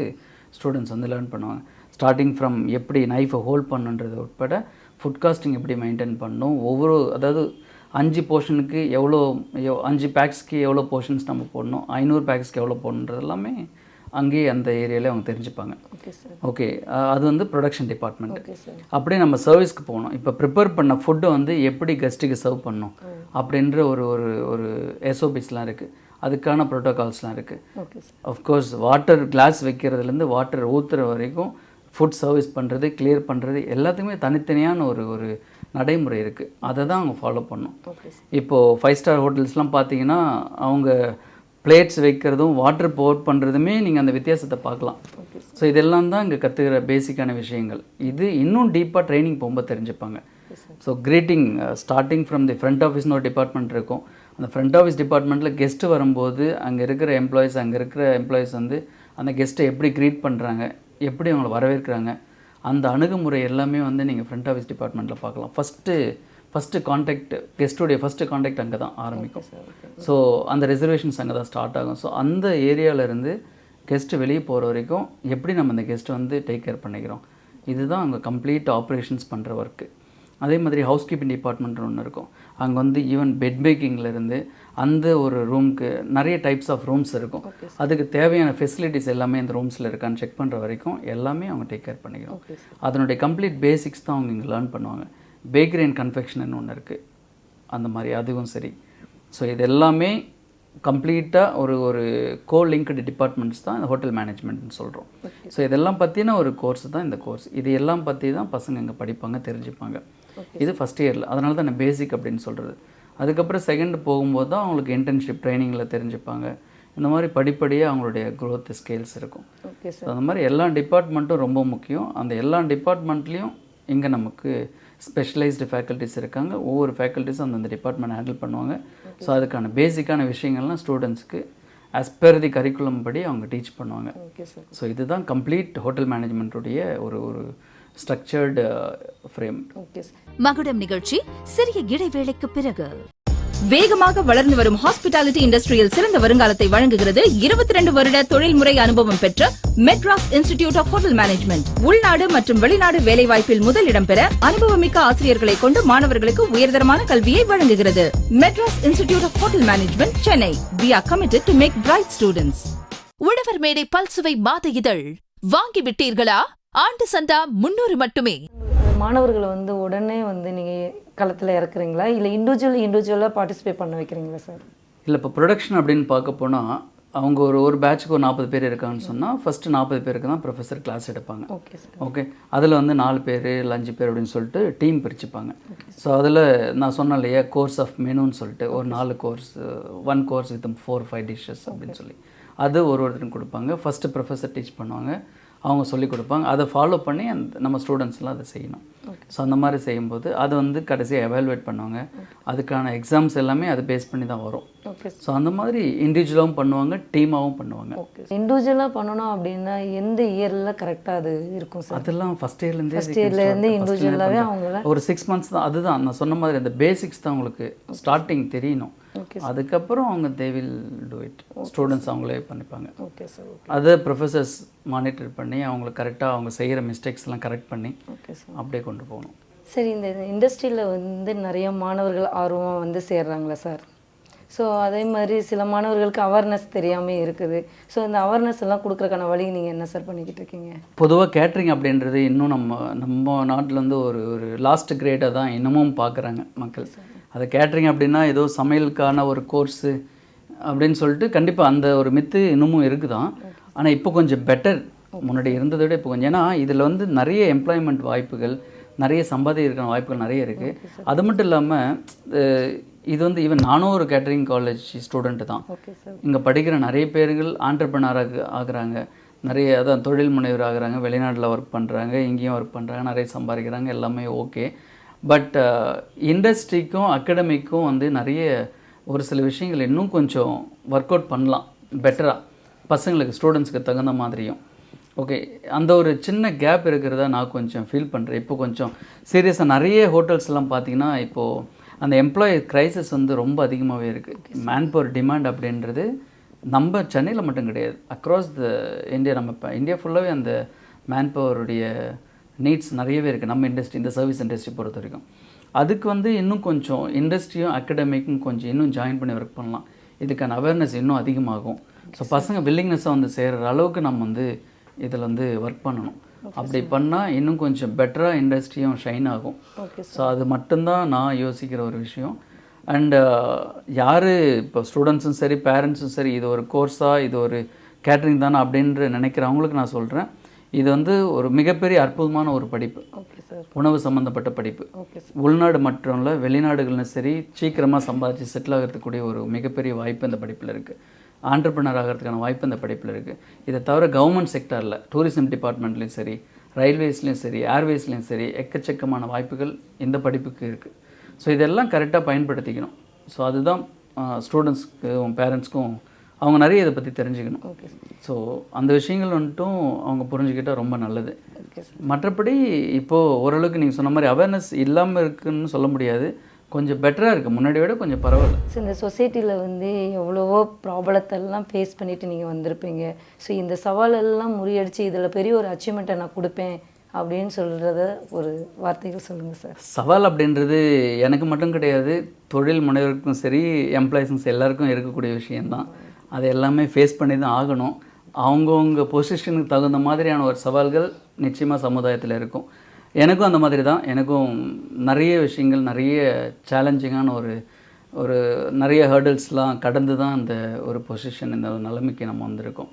[SPEAKER 3] ஸ்டூடெண்ட்ஸ் வந்து லேர்ன் பண்ணுவாங்க. ஸ்டார்டிங் ஃப்ரம் எப்படி நைஃபை ஹோல்ட் பண்ணுன்றது உட்பட ஃபுட் காஸ்டிங் எப்படி மெயின்டைன் பண்ணணும், அதாவது 5 போர்ஷனுக்கு 5 பேக்ஸ்க்கு எவ்வளோ போர்ஷன்ஸ் நம்ம போடணும், 500 பேக்ஸ்க்கு எவ்வளோ போடணுன்றது எல்லாமே அங்கேயே அந்த ஏரியாவிலே அவங்க தெரிஞ்சுப்பாங்க.
[SPEAKER 2] Okay sir.
[SPEAKER 3] ஓகே, அது வந்து ப்ரொடக்ஷன் டிபார்ட்மெண்ட்.
[SPEAKER 2] Okay sir.
[SPEAKER 3] அப்படியே நம்ம சர்வீஸ்க்கு போகணும். இப்போ ப்ரிப்பேர் பண்ண ஃபுட்டை வந்து எப்படி கெஸ்ட்டுக்கு சர்வ் பண்ணணும் அப்படின்ற ஒரு ஒரு ஒரு எஸ்ஓபிஸ்லாம் இருக்குது, அதுக்கான ப்ரோட்டோகால்ஸ்லாம் இருக்குது.
[SPEAKER 2] Okay sir.
[SPEAKER 3] Of course water glass வைக்கிறதுலேருந்து வாட்டர் ஊற்றுற வரைக்கும் ஃபுட் சர்வீஸ் பண்ணுறது, கிளியர் பண்ணுறது எல்லாத்துக்குமே தனித்தனியான ஒரு ஒரு நடைமுறை இருக்குது. அதை தான் அவங்க ஃபாலோ பண்ணணும்.
[SPEAKER 2] Okay sir.
[SPEAKER 3] இப்போது 5 ஸ்டார் ஹோட்டல்ஸ்லாம் பார்த்தீங்கன்னா அவங்க பிளேட்ஸ் வைக்கிறதும் வாட்டர் போர் பண்ணுறதுமே நீங்கள் அந்த வித்தியாசத்தை பார்க்கலாம்.
[SPEAKER 2] ஓகே.
[SPEAKER 3] ஸோ இதெல்லாம் தான் இங்கே கற்றுக்கிற பேசிக்கான விஷயங்கள். இது இன்னும் டீப்பாக ட்ரைனிங் போகும்போது தெரிஞ்சுப்பாங்க. So greeting starting from the front ஆஃபீஸ்னு ஒரு டிபார்ட்மெண்ட் இருக்கும். அந்த ஃப்ரண்ட் ஆஃபீஸ் டிபார்ட்மெண்ட்டில் கெஸ்ட்டு வரும்போது அங்கே இருக்கிற எம்ப்ளாயீஸ் வந்து அந்த கெஸ்ட்டை எப்படி க்ரீட் பண்ணுறாங்க, எப்படி அவங்கள வரவேற்கிறாங்க, அந்த அணுகுமுறை எல்லாமே வந்து நீங்கள் ஃப்ரண்ட் ஆஃபீஸ் டிபார்ட்மெண்ட்டில் பார்க்கலாம். ஃபஸ்ட்டு காண்டாக்ட், கெஸ்ட்டுடைய ஃபஸ்ட்டு காண்டாக்ட் அங்கே தான் ஆரம்பிக்கும். ஸோ அந்த ரிசர்வேஷன்ஸ் அங்கே தான் ஸ்டார்ட் ஆகும். ஸோ அந்த ஏரியாவிலேருந்து கெஸ்ட்டு வெளியே போகிற வரைக்கும் எப்படி நம்ம அந்த கெஸ்ட்டை வந்து டேக் கேர் பண்ணிக்கிறோம், இதுதான் அவங்க கம்ப்ளீட் ஆப்ரேஷன்ஸ் பண்ணுற ஒர்க்கு. அதே மாதிரி ஹவுஸ் கீப்பிங் டிபார்ட்மெண்ட் ஒன்று இருக்கும். அங்கே வந்து ஈவன் பெட் மேக்கிங்லேருந்து அந்த ஒரு ரூமுக்கு நிறைய டைப்ஸ் ஆஃப் ரூம்ஸ் இருக்கும். அதுக்கு தேவையான ஃபெசிலிட்டிஸ் எல்லாமே அந்த ரூம்ஸில் இருக்கான்னு செக் பண்ணுற வரைக்கும் எல்லாமே அவங்க டேக் கேர் பண்ணிக்கிறோம். அதனுடைய கம்ப்ளீட் பேசிக்ஸ் தான் அவங்க இங்கே லேர்ன் பண்ணுவாங்க. பேக்கரி அண்ட் கன்ஃபெக்ஷன் ஒன்று இருக்குது, அந்த மாதிரி அதுவும் சரி. ஸோ இது எல்லாமே கம்ப்ளீட்டாக ஒரு ஒரு லிங்க்டு டிபார்ட்மெண்ட்ஸ் தான் இந்த ஹோட்டல் மேனேஜ்மெண்ட்னு சொல்கிறோம். ஸோ இதெல்லாம் பற்றின ஒரு கோர்ஸ் தான் இந்த கோர்ஸ். இது எல்லாம் பற்றி தான் பசங்க இங்கே படிப்பாங்க, தெரிஞ்சுப்பாங்க. இது ஃபஸ்ட் இயரில், அதனால தான் நான் பேசிக் அப்படின்னு சொல்கிறது. அதுக்கப்புறம் செகண்ட் போகும்போது தான் அவங்களுக்கு இன்டர்ன்ஷிப் ட்ரைனிங்கில் தெரிஞ்சுப்பாங்க. இந்த மாதிரி படிப்படியாக அவங்களுடைய க்ரோத் ஸ்கேல்ஸ் இருக்கும். அந்த மாதிரி எல்லா டிபார்ட்மெண்ட்டும் ரொம்ப முக்கியம். அந்த எல்லா டிபார்ட்மெண்ட்லேயும் இங்கே நமக்கு ஸ்பெஷலைஸ்டு ஃபேக்கல்ட்டிஸ் இருக்காங்க. ஒவ்வொரு ஃபேக்கல்ட்டிஸும் அந்தந்த டிபார்ட்மெண்ட் ஹேண்டில் பண்ணுவாங்க. ஸோ அதுக்கான பேசிக்கான விஷயங்கள்லாம் ஸ்டூடெண்ட்ஸ்க்கு ஆஸ் பெர் தி கரிக்குலம் படி அவங்க டீச் பண்ணுவாங்க. ஸோ இதுதான் கம்ப்ளீட் ஹோட்டல் மேனேஜ்மெண்ட்டுடைய ஒரு ஒரு ஸ்ட்ரக்சர்டு ஃப்ரேம்.
[SPEAKER 1] மகுடம் நிகழ்ச்சி சிறிய இடைவேளைக்கு பிறகு.
[SPEAKER 4] வேகமாக வளர்ந்து வரும் ஹாஸ்பிட்டாலிட்டி இண்டஸ்ட்ரியில் சிறந்த வருங்காலத்தை வழங்குகிறது 22 வருட தொழில்முறை அனுபவம் பெற்ற Madras institute of hotel Management. உள்நாடு மற்றும் வெளிநாடு வேலைவாய்ப்பில் முதலிடம் பெற அனுபவமிக்க ஆசிரியர்களை கொண்டு மாணவர்களுக்கு உயர்தரமான கல்வியை வழங்குகிறது. Madras institute of hotel management, Chennai. We are committed to make bright students.
[SPEAKER 1] உழவர் மேடை பல்சுவை மாத இதழ் வாங்கிவிட்டீர்களா? ஆண்டு சந்தா 300 மட்டுமே.
[SPEAKER 2] மாணவர்களை வந்து உடனே வந்து நீங்கள் களத்தில் இறக்குறீங்களா, இல்லை இண்டிவிஜுவலாக பார்ட்டிசிபேட் பண்ண வைக்கிறீங்களா சார்?
[SPEAKER 3] இல்லை, இப்போ ப்ரொடக்ஷன் அப்படின்னு பார்க்க போனால் அவங்க ஒரு பேட்சுக்கு ஒரு 40 பேர் இருக்காங்கன்னு சொன்னால் ஃபஸ்ட்டு 40 பேருக்கு தான் ப்ரொஃபஸர் கிளாஸ் எடுப்பாங்க. ஓகே, அதில் வந்து 4 பேர் இல்லை 5 பேர் அப்படின்னு சொல்லிட்டு டீம் பிரிச்சுப்பாங்க. ஸோ அதில் நான் சொன்னேன் இல்லையா, கோர்ஸ் ஆஃப் மெனுன்னு சொல்லிட்டு ஒரு 4 கோர்ஸ், 1 கோர்ஸ் வித் 4-5 டிஷ்ஷஸ் அப்படின்னு சொல்லி அது ஒருத்தருக்கு கொடுப்பாங்க. ஃபஸ்ட்டு ப்ரொஃபஸர் டீச் பண்ணுவாங்க, அவங்க சொல்லிக் கொடுப்பாங்க. அதை ஃபாலோ பண்ணி நம்ம ஸ்டூடெண்ட்ஸ்லாம் அதை செய்யணும். ஸோ அந்த மாதிரி செய்யும்போது அதை வந்து கடைசியாக எவாலுவேட் பண்ணுவாங்க. அதுக்கான எக்ஸாம்ஸ் எல்லாமே அதை பேஸ் பண்ணி தான் வரும். ஸோ அந்த மாதிரி இண்டிவிஜுவலாகவும் பண்ணுவாங்க, டீமாகவும் பண்ணுவாங்க.
[SPEAKER 2] இண்டிவிஜுவலாக பண்ணணும் அப்படின்னா எந்த இயரில் கரெக்டாக அது இருக்கும் சார்?
[SPEAKER 3] அதெல்லாம் ஃபஸ்ட் இயர்லேருந்தே
[SPEAKER 2] இண்டிவிஜுவலாகவே அவங்கள
[SPEAKER 3] ஒரு 6 months தான். அதுதான் நான் சொன்ன மாதிரி அந்த பேசிக்ஸ் தான் உங்களுக்கு ஸ்டார்டிங் தெரியணும். அதுக்கப்புறம் அவங்க they will do it. Students அவங்களே பண்ணிப்பாங்க. அதை ப்ரொஃபஸர்ஸ் மானிட்டர் பண்ணி அவங்களுக்கு கரெக்டாக அவங்க செய்கிற மிஸ்டேக்ஸ்லாம் கரெக்ட் பண்ணி அப்படியே கொண்டு போகணும்.
[SPEAKER 2] சரி, இந்த இண்டஸ்ட்ரியில் வந்து நிறைய மாணவர்கள் ஆர்வமாக வந்து சேர்றாங்களா சார்? ஸோ அதே மாதிரி சில மாணவர்களுக்கு அவேர்னஸ் தெரியாமல் இருக்குது. ஸோ இந்த அவேர்னஸ் எல்லாம் கொடுக்குறக்கான வழி நீங்கள் என்ன சார் பண்ணிக்கிட்டு இருக்கீங்க?
[SPEAKER 3] பொதுவாக கேட்ரிங் அப்படின்றது இன்னும் நம்ம நாட்டில் வந்து ஒரு ஒரு லாஸ்ட் கிரேடாக தான் இன்னமும் பார்க்குறாங்க மக்கள். அது கேட்ரிங் அப்படின்னா ஏதோ சமையலுக்கான ஒரு கோர்ஸு அப்படின்னு சொல்லிட்டு கண்டிப்பாக அந்த ஒரு மித்து இன்னமும் இருக்குதான். ஆனால் இப்போ கொஞ்சம் பெட்டர், முன்னாடி இருந்ததை விட இப்போ கொஞ்சம். ஏன்னா இதில் வந்து நிறைய எம்ப்ளாய்மெண்ட் வாய்ப்புகள், நிறைய சம்பாதிக்கிறதுக்கான வாய்ப்புகள் நிறைய இருக்குது. அது மட்டும் இல்லாமல் இது வந்து ஈவன் நானும் ஒரு கேட்டரிங் காலேஜ் ஸ்டூடெண்ட்டு தான். இங்கே படிக்கிற நிறைய பேர்கள் ஆண்டர்ப்ரனராக ஆகுறாங்க, நிறைய அதான் தொழில் முனைவர் ஆகுறாங்க, வெளிநாட்டில் ஒர்க் பண்ணுறாங்க, இங்கேயும் ஒர்க் பண்ணுறாங்க, நிறைய சம்பாதிக்கிறாங்க, எல்லாமே ஓகே. பட் இண்டஸ்ட்ரிக்கும் அகடமிக்கும் வந்து நிறைய ஒரு சில விஷயங்கள் இன்னும் கொஞ்சம் ஒர்க் அவுட் பண்ணலாம் பெட்டராக, பசங்களுக்கு ஸ்டூடெண்ட்ஸுக்கு தகுந்த மாதிரியும். ஓகே, அந்த ஒரு சின்ன கேப் இருக்கிறதா நான் கொஞ்சம் ஃபீல் பண்ணுறேன். இப்போ கொஞ்சம் சீரியஸாக நிறைய ஹோட்டல்ஸ்லாம் பார்த்திங்கன்னா இப்போது அந்த எம்ப்ளாயி க்ரைசிஸ் வந்து ரொம்ப அதிகமாகவே இருக்குது. மேன் பவர் டிமாண்ட் அப்படின்றது நம்ம சென்னையில் மட்டும் கிடையாது, அக்ராஸ் த இந்தியா. நம்ம இப்போ இந்தியா ஃபுல்லாகவே அந்த மேன் பவருடைய நீட்ஸ் நிறையவே இருக்குது நம்ம இண்டஸ்ட்ரி, இந்த சர்வீஸ் இண்டஸ்ட்ரி பொறுத்த வரைக்கும். அதுக்கு வந்து இன்னும் கொஞ்சம் இண்டஸ்ட்ரியும் அகடமிக்கும் கொஞ்சம் இன்னும் ஜாயின் பண்ணி ஒர்க் பண்ணலாம். இதுக்கான அவேர்னஸ் இன்னும் அதிகமாகும். ஸோ பசங்க வில்லிங்னஸாக வந்து சேர்கிற அளவுக்கு நம்ம வந்து இதில் வந்து ஒர்க் பண்ணணும். அப்படி பண்ணால் இன்னும் கொஞ்சம் பெட்டராக இண்டஸ்ட்ரியும் ஷைன் ஆகும். ஸோ அது மட்டும்தான் நான் யோசிக்கிற ஒரு விஷயம். அண்டு யார் இப்போ ஸ்டூடெண்ட்ஸும் சரி பேரண்ட்ஸும் சரி இது ஒரு கோர்ஸாக இது ஒரு கேட்ரிங் தானே அப்படின்ற நினைக்கிறவங்களுக்கு நான் சொல்கிறேன், இது வந்து ஒரு மிகப்பெரிய அற்புதமான ஒரு படிப்பு. உணவு சம்மந்தப்பட்ட படிப்பு. உள்நாடு மட்டும் இல்லை வெளிநாடுகள்னு சரி சீக்கிரமாக சம்பாதிச்சு செட்டில் ஆகிறதுக்கூடிய ஒரு மிகப்பெரிய வாய்ப்பு இந்த படிப்பில் இருக்குது. ஆண்டர்பிரினர் ஆகிறதுக்கான வாய்ப்பு இந்த படிப்பில் இருக்குது. இதை தவிர கவர்மெண்ட் செக்டரில் டூரிசம் டிபார்ட்மெண்ட்லேயும் சரி ரயில்வேஸ்லேயும் சரி ஏர்வேஸ்லேயும் சரி எக்கச்சக்கமான வாய்ப்புகள் இந்த படிப்புக்கு இருக்குது. ஸோ இதெல்லாம் கரெக்டாக பயன்படுத்திக்கணும். ஸோ அதுதான் ஸ்டூடெண்ட்ஸ்க்கும் பேரண்ட்ஸ்க்கும் அவங்க நிறைய இதை பற்றி தெரிஞ்சுக்கணும். ஸோ அந்த விஷயங்கள் வந்துட்டும் அவங்க புரிஞ்சுக்கிட்டால் ரொம்ப நல்லது. மற்றபடி இப்போது ஓரளவுக்கு நீங்கள் சொன்ன மாதிரி அவேர்னஸ் இல்லாமல் இருக்குன்னு சொல்ல முடியாது, கொஞ்சம் பெட்டராக இருக்குது, முன்னாடி விட கொஞ்சம் பரவாயில்ல.
[SPEAKER 2] ஸோ இந்த சொசைட்டியில் வந்து எவ்வளவோ ப்ராப்ளத்தெல்லாம் ஃபேஸ் பண்ணிவிட்டு நீங்கள் வந்திருப்பீங்க. ஸோ இந்த சவாலெல்லாம் முறியடித்து இதில் பெரிய ஒரு அச்சீவ்மெண்ட்டை நான் கொடுப்பேன் அப்படின்னு சொல்கிறத ஒரு வார்த்தைகள் சொல்லுங்கள் சார்.
[SPEAKER 3] சவால் அப்படின்றது எனக்கு மட்டும் கிடையாது, தொழில் முனைவருக்கும் சரி எம்ப்ளாயிஸும் எல்லாருக்கும் இருக்கக்கூடிய விஷயந்தான். அது எல்லாமே ஃபேஸ் பண்ணி தான் ஆகணும். அவங்கவுங்க பொசிஷனுக்கு தகுந்த மாதிரியான ஒரு சவால்கள் நிச்சயமாக சமுதாயத்தில் இருக்கும். எனக்கும் அந்த மாதிரி தான். எனக்கும் நிறைய விஷயங்கள் நிறைய சேலஞ்சிங்கான ஒரு நிறைய ஹேர்டில்ஸ்லாம் கடந்து தான் அந்த ஒரு பொசிஷன் இந்த நிலைமைக்கு நம்ம வந்திருக்கோம்.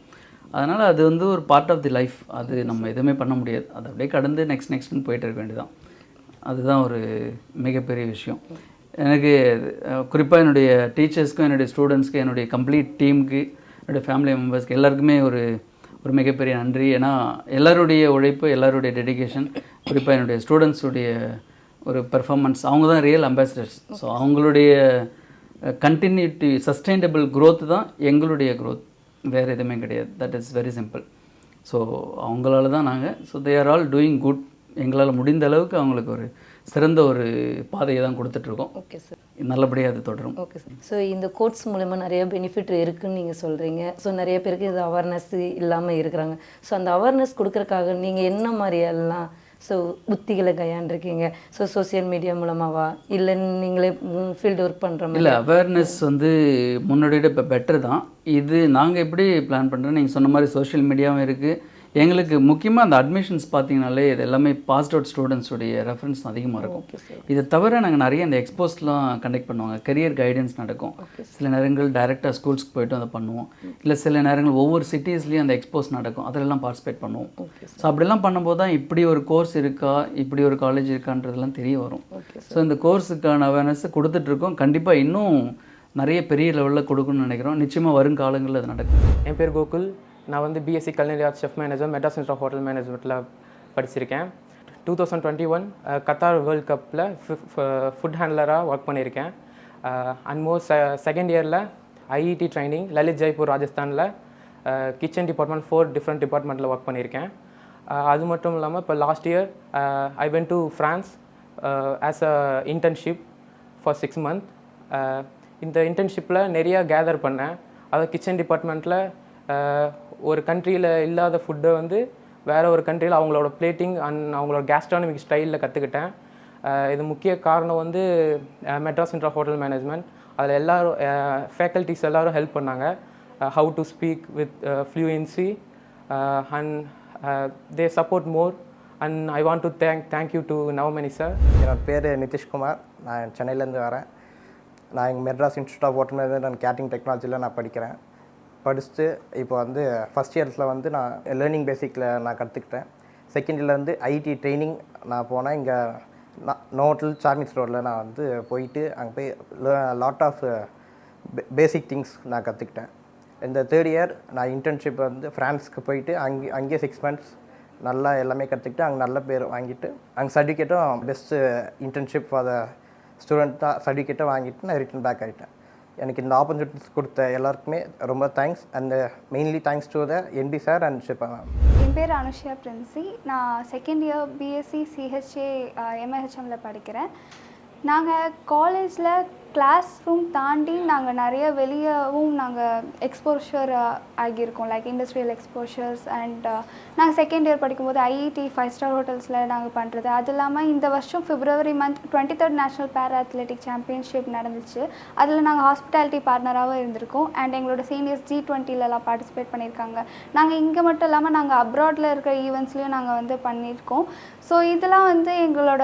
[SPEAKER 3] அதனால் அது வந்து ஒரு பார்ட் ஆஃப் தி லைஃப். அது நம்ம எதுவுமே பண்ண முடியாது. அதை அப்படியே கடந்து நெக்ஸ்ட்னு போயிட்டு இருக்க வேண்டியதான். அதுதான் ஒரு மிகப்பெரிய விஷயம். எனக்கு குறிப்பாக என்னுடைய டீச்சர்ஸ்க்கும் என்னுடைய ஸ்டூடெண்ட்ஸ்க்கு என்னுடைய கம்ப்ளீட் டீமுக்கு என்னுடைய ஃபேமிலி மெம்பர்ஸ்க்கு எல்லாருக்குமே ஒரு மிகப்பெரிய நன்றி. ஏன்னா எல்லாருடைய உழைப்பு எல்லாருடைய டெடிகேஷன், குறிப்பாக என்னுடைய ஸ்டூடெண்ட்ஸுடைய ஒரு பெர்ஃபார்மன்ஸ், அவங்க தான் ரியல் அம்பாசிடர்ஸ். ஸோ அவங்களுடைய கண்டினியூட்டி சஸ்டைனபிள் க்ரோத் தான் எங்களுடைய க்ரோத், வேறு எதுவுமே கிடையாது. That is very simple. So அவங்களால தான் நாங்கள் they are all doing good. எங்களால் முடிந்த அளவுக்கு அவங்களுக்கு ஒரு சிறந்த ஒரு பாதையை தான் கொடுத்துட்ருக்கோம்.
[SPEAKER 2] ஓகே சார்,
[SPEAKER 3] நல்லபடியாக அது தொடரும்.
[SPEAKER 2] Okay sir. ஸோ இந்த கோர்ஸ் மூலமாக நிறைய பெனிஃபிட் இருக்குதுன்னு நீங்கள் சொல்கிறீங்க. ஸோ நிறைய பேருக்கு இது அவேர்னஸ் இல்லாமல் இருக்கிறாங்க. ஸோ அந்த அவேர்னஸ் கொடுக்குறக்காக நீங்கள் என்ன மாதிரியெல்லாம் உத்திகளை கையாண்டிருக்கீங்க? ஸோ சோசியல் மீடியா மூலமாவா இல்லை நீங்களே ஃபீல்டு ஒர்க் பண்ணுற மாதிரி?
[SPEAKER 3] இல்லை, அவேர்னஸ் வந்து முன்னாடியோட இப்போ பெட்டர் தான். இது நாங்கள் எப்படி பிளான் பண்ணுறோம், நீங்கள் சொன்ன மாதிரி சோஷியல் மீடியாவும் இருக்குது. எங்களுக்கு முக்கியமாக அந்த அட்மிஷன்ஸ் பார்த்தீங்கனாலே இது எல்லாமே பாஸ்ட் அவுட் ஸ்டூடெண்ட்ஸுடைய ரெஃபரன்ஸ் அதிகமாக இருக்கும். இதை தவிர நாங்கள் நிறைய இந்த எக்ஸ்போஸ்லாம் கண்டக்ட் பண்ணுவாங்க, கரியர் கைடன்ஸ் நடக்கும். சில நேரங்கள் டைரெக்டாக ஸ்கூல்ஸ்க்கு போய்ட்டு அதை பண்ணுவோம். இல்லை சில நேரங்கள் ஒவ்வொரு சிட்டிஸ்லேயும் அந்த எக்ஸ்போஸ் நடக்கும், அதிலெல்லாம் பார்ட்டிசிபேட் பண்ணுவோம். ஸோ அப்படிலாம் பண்ணும்போது தான் இப்படி ஒரு கோர்ஸ் இருக்கா, இப்படி ஒரு காலேஜ் இருக்கான்றதெல்லாம் தெரிய வரும். ஸோ இந்த கோர்ஸுக்கான அவேர்னஸ் கொடுத்துட்ருக்கோம். கண்டிப்பாக இன்னும் நிறைய பெரிய லெவலில் கொடுக்கணும்னு நினைக்கிறோம். நிச்சயமாக வருங்காலங்களில் அது நடக்கும்.
[SPEAKER 5] என் பேர் கோகுல். நான் வந்து BSc culinary arts chef manager Madras institute of Hotel மேனேஜ்மெண்ட்டில் படிச்சிருக்கேன். 2021 கத்தார் வேர்ல்ட் கப்பில் ஃபுட் ஹேண்ட்லராக ஒர்க் பண்ணியிருக்கேன். அண்ட் செகண்ட் இயரில் ஐஇடி ட்ரைனிங் லலித் ஜெய்ப்பூர் ராஜஸ்தானில் கிச்சன் டிபார்ட்மெண்ட் 4 டிஃப்ரெண்ட் டிபார்ட்மெண்ட்டில் ஒர்க் பண்ணியிருக்கேன். அது மட்டும் இல்லாமல் இப்போ last year I went to France as a internship for 6 months. இந்த இன்டர்ன்ஷிப்பில் நிறையா கேதர் பண்ணேன். அதாவது கிச்சன் டிபார்ட்மெண்ட்டில் ஒரு கண்ட்ரியில் இல்லாத ஃபுட்டை வந்து வேறு ஒரு கண்ட்ரியில் அவங்களோட பிளேட்டிங் அண்ட் அவங்களோட கேஸ்ட்ரானமிக் ஸ்டைலில் கற்றுக்கிட்டேன். இது முக்கிய காரணம் வந்து Madras institute of hotel management. அதில் எல்லோரும் ஃபேக்கல்ட்டிஸ் எல்லோரும் ஹெல்ப் பண்ணாங்க. How to speak with fluency and they support more. And I want to thank you to Navamani sir.
[SPEAKER 6] என்னோட பேர் நிதிஷ்குமார். நான் சென்னையிலேருந்து வரேன். நான் இங்கே Madras institute of hotel management and catering டெக்னாலஜியில் நான் படிக்கிறேன். படிச்சுட்டு இப்போ வந்து ஃபஸ்ட் இயர்ஸில் வந்து நான் லேர்னிங் பேசிக்கில் நான் கற்றுக்கிட்டேன். செகண்ட் இயரில் வந்து ஐடி ட்ரைனிங் நான் போனேன். இங்கே நோட்டல் சார்மிஸ் ரோடில் நான் வந்து போயிட்டு அங்கே போய் லாட் ஆஃப் பேசிக் திங்ஸ் நான் கற்றுக்கிட்டேன். இந்த தேர்ட் இயர் நான் இன்டர்ன்ஷிப் வந்து ஃப்ரான்ஸுக்கு போயிட்டு அங்கேயே 6 months நல்லா எல்லாமே கற்றுக்கிட்டு அங்கே நல்ல பேர் வாங்கிட்டு அங்கே சர்டிஃபிகேட்டும் best internship for the student தான் சர்டிஃபிகேட்டை வாங்கிட்டு நான் ரிட்டர்ன் பேக் ஆகிட்டேன். எனக்கு இந்த ஆப்பர்ச்சுனிட்டிஸ் கொடுத்த எல்லாருக்குமே ரொம்ப thanks. And mainly thanks to the ND sir and Shipa ma'am.
[SPEAKER 7] என் பேர் அனுஷியா பிரின்சி. நான் செகண்ட் இயர் பிஎஸ்சி சிஹெச்ஏ எம்ஏஹெச்எம்மில் படிக்கிறேன். நாங்கள் காலேஜில் கிளாஸ் ரூம் தாண்டி நாங்கள் நிறைய வெளியவும் நாங்கள் எக்ஸ்போஷர் ஆகியிருக்கோம், லைக் இண்டஸ்ட்ரியல் எக்ஸ்போஷர்ஸ். அண்ட் நாங்கள் செகண்ட் இயர் படிக்கும்போது ஐஇடி 5-star ஹோட்டல்ஸில் நாங்கள் பண்ணுறது. அது இல்லாமல் இந்த வருஷம் February month 23rd national para athletic championship நடந்துச்சு. அதில் நாங்கள் ஹாஸ்பிட்டாலிட்டி பார்ட்னராகவும் இருந்திருக்கோம். அண்ட் எங்களோட சீனியர்ஸ் G20லலாம் பார்ட்டிசிபேட் பண்ணியிருக்காங்க. நாங்கள் இங்கே மட்டும் இல்லாமல் நாங்கள் அப்ராடில் இருக்கிற ஈவெண்ட்ஸ்லையும் நாங்கள் வந்து பண்ணியிருக்கோம். ஸோ இதெல்லாம் வந்து எங்களோட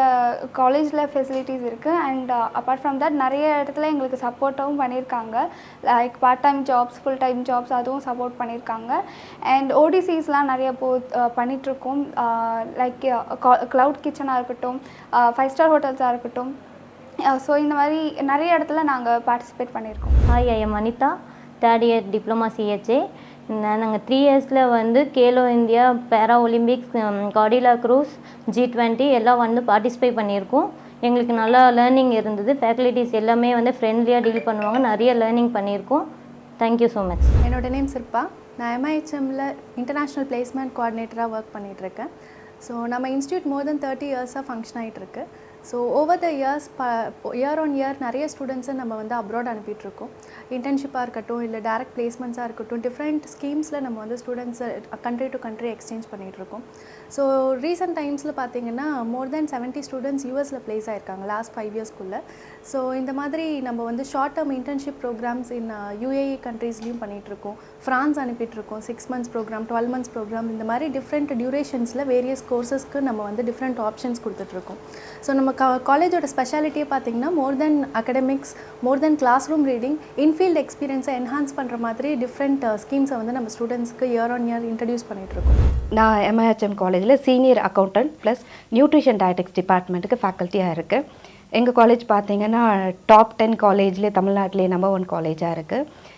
[SPEAKER 7] காலேஜில் ஃபெசிலிட்டிஸ் இருக்குது. அண்ட் அப்பார்ட் ஃப்ரம் தட் நிறைய இடத்துல எங்களுக்கு சப்போர்ட்டாகவும் பண்ணியிருக்காங்க, like part time jobs, full time jobs அதுவும் சப்போர்ட் பண்ணியிருக்காங்க. அண்ட் ஓடிசிஸ்லாம் நிறைய பண்ணிகிட்ருக்கோம், லைக் க்ளவுட் கிச்சனாக இருக்கட்டும், 5-star ஹோட்டல்ஸாக இருக்கட்டும். ஸோ இந்த மாதிரி நிறைய இடத்துல நாங்கள் பார்ட்டிசிபேட் பண்ணியிருக்கோம்.
[SPEAKER 8] Hi, I am Anitha, third year diploma CHA. நாங்கள் 3 இயர்ஸில் வந்து Khelo India, para Olympics, Cordelia cruise, G20 எல்லாம் வந்து பார்ட்டிசிபேட் பண்ணியிருக்கோம். எங்களுக்கு நல்லா லேர்னிங் இருந்தது. ஃபேக்கல்ட்டிஸ் எல்லாமே வந்து ஃப்ரெண்ட்லியாக டீல் பண்ணுவாங்க. நிறைய லேர்னிங் பண்ணியிருக்கோம். Thank you so much.
[SPEAKER 9] என்னோட நேம் சிற்பா. நான் MIHMல இன்டர்நேஷ்னல் பிளேஸ்மெண்ட் கோஆர்டினேட்டராக ஒர்க் பண்ணிகிட்ருக்கேன். ஸோ நம்ம இன்ஸ்டியூட் மோர் தென் 30 இயர்ஸாக ஃபங்க்ஷன் ஆகிட்டுருக்கு. So over the years year on year நிறைய ஸ்டூடெண்ட்ஸை நம்ம வந்து அப்ராட் அனுப்பிட்டுருக்கோம். இன்டர்ன்ஷிப்பாக இருக்கட்டும், இல்லை டேரக்ட் பிளேஸ்மெண்ட்ஸாக இருக்கட்டும், டிஃப்ரெண்ட் ஸ்கீம்ஸில் நம்ம வந்து ஸ்டூடெண்ட்ஸை கண்ட்ரி டு கண்ட்ரி எக்ஸ்சேஞ்ச் பண்ணிகிட்ருக்கோம். ஸோ ரீசெண்ட் டைம்ஸில் பார்த்தீங்கன்னா மோர் தென் 70 ஸ்டூடெண்ட்ஸ் யூஎஸில் ப்ளேஸ் ஆகிருக்காங்க லாஸ்ட் 5 இயர்ஸ்க்குள்ளே. ஸோ இந்த மாதிரி நம்ம வந்து short term internship programmes in UAE கண்ட்ரீஸ்லையும் பண்ணிகிட்ருக்கோம். ஃப்ரான்ஸ் அனுப்பிட்டுருக்கோம், 6 months ப்ரோக்ராம், 12 months ப்ரோக்ராம். இந்த மாதிரி டிஃப்ரெண்ட் டியூரேஷன்ஸில் வேரியஸ் கோர்சஸ்க்கு நம்ம வந்து டிஃப்ரெண்ட் ஆப்ஷன்ஸ் கொடுத்துட்ருக்கோம். ஸோ நம்ம காலேஜோட ஸ்பெஷாலிட்டியே பார்த்திங்கன்னா மோர் தென் அகடமிக்ஸ், மோர் தென் கிளாஸ் ரூம் ரீடிங், இன்ஃபீல்ட் எக்ஸ்பீரியன்ஸை என்ஹான்ஸ் பண்ணுற மாதிரி டிஃப்ரெண்ட் ஸ்கீம்ஸை வந்து நம்ம ஸ்டூடெண்ட்ஸ்க்கு இயர் ஆன் இயர் இன்ட்ரடியூஸ் பண்ணிகிட்ருக்கோம்.
[SPEAKER 10] நான் MIHM காலேஜில் senior accountant plus nutrition dietetics டிபார்ட்மெண்ட்டுக்கு ஃபேக்கல்ட்டியாக இருக்குது. எங்கள் காலேஜ் பார்த்திங்கன்னா டாப் 10 காலேஜ்லேயே தமிழ்நாட்டிலே நம்பர் 1 காலேஜாக இருக்குது.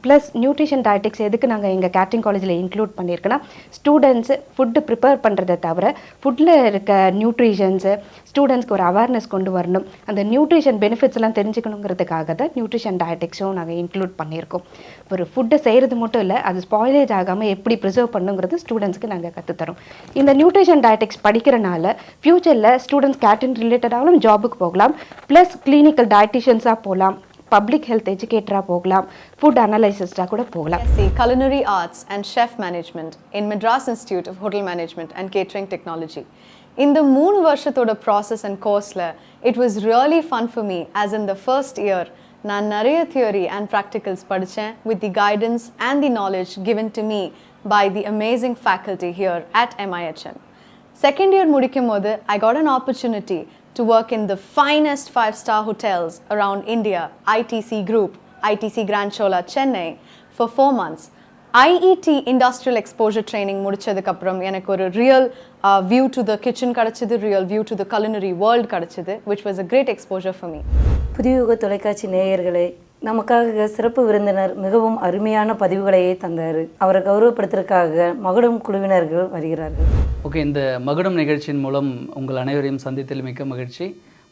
[SPEAKER 10] ப்ளஸ் நியூட்ரிஷன் டயட்டிக்ஸ் எதுக்கு நாங்கள் எங்கள் கேட்ரிங் காலேஜில் இன்க்ளூட் பண்ணியிருக்கோன்னா, ஸ்டூடெண்ட்ஸு ஃபுட்டு ப்ரிப்பேர் பண்ணுறதை தவிர ஃபுட்டில் இருக்க நியூட்ரிஷன்ஸு ஸ்டூடெண்ட்ஸ்க்கு ஒரு அவேர்னஸ் கொண்டு வரணும், அந்த நியூட்ரிஷன் பெனிஃபிட்ஸ் எல்லாம் தெரிஞ்சுக்கணுங்கிறதுக்காக தான் நியூட்ரிஷன் டயட்டிக்ஸும் நாங்கள் இன்க்ளூட் பண்ணியிருக்கோம். ஒரு ஃபுட்டை செய்கிறது மட்டும் இல்லை, அது ஸ்பாயிலேஜ் ஆகாமல் எப்படி ப்ரிசர்வ் பண்ணுங்கிறது ஸ்டூடெண்ட்ஸ்க்கு நாங்கள் கற்றுத்தரோம். இந்த நியூட்ரிஷன் டயட்டிக்ஸ் படிக்கிறனால ஃப்யூச்சரில் ஸ்டூடெண்ட்ஸ் கேட்ரிங் ரிலேட்டடாகவும் ஜாபுக்கு போகலாம், ப்ளஸ் கிளினிக்கல் டயட்டிஷியன்ஸாக போகலாம், பப்ளிக் ஹெல்த் எஜுகேட்டராக போகலாம், ஃபுட் அனலைசிஸ்டாக கூட போகலாம்.
[SPEAKER 11] Culinary Arts and Chef Management in Madras Institute of Hotel Management and Catering Technology. In the 3 வருஷத்தோட process and courseல, it was really fun for me as in the first year நான் நிறைய theory and practicals படித்தேன் with the guidance and the knowledge given to me by the amazing faculty here at MIHM. Second year முடிக்கும் போது I got an opportunity to work in the finest 5-star hotels around India, ITC Group, ITC Grand Chola, Chennai, for 4 months. IET Industrial Exposure Training முடிச்சதுக்கு அப்புறம் எனக்கு ஒரு real view to the kitchen கிடைச்சது, real view to the culinary world கிடைச்சது, which was a great exposure for me.
[SPEAKER 2] புதியுக தொலைக்காட்சி நேயர்களே, நமக்காக சிறப்பு விருந்தினர் மிகவும் அருமையான பதிவுகளையே தந்தார். அவரை கௌரவப்படுத்துறதுக்காக மகுடம் குழுவினர்கள் வருகிறார்கள்.
[SPEAKER 3] ஓகே, இந்த மகுடம் நிகழ்ச்சியின் மூலம் உங்கள் அனைவரையும் சந்தித்ததில் மிக்க மகிழ்ச்சி.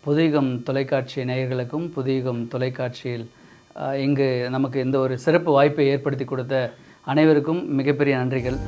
[SPEAKER 3] புதியுகம் தொலைக்காட்சி நேயர்களுக்கும் புதியுகம் தொலைக்காட்சியில் இங்கு நமக்கு இந்த ஒரு சிறப்பு வாய்ப்பை ஏற்படுத்தி கொடுத்த அனைவருக்கும் மிகப்பெரிய நன்றிகள்.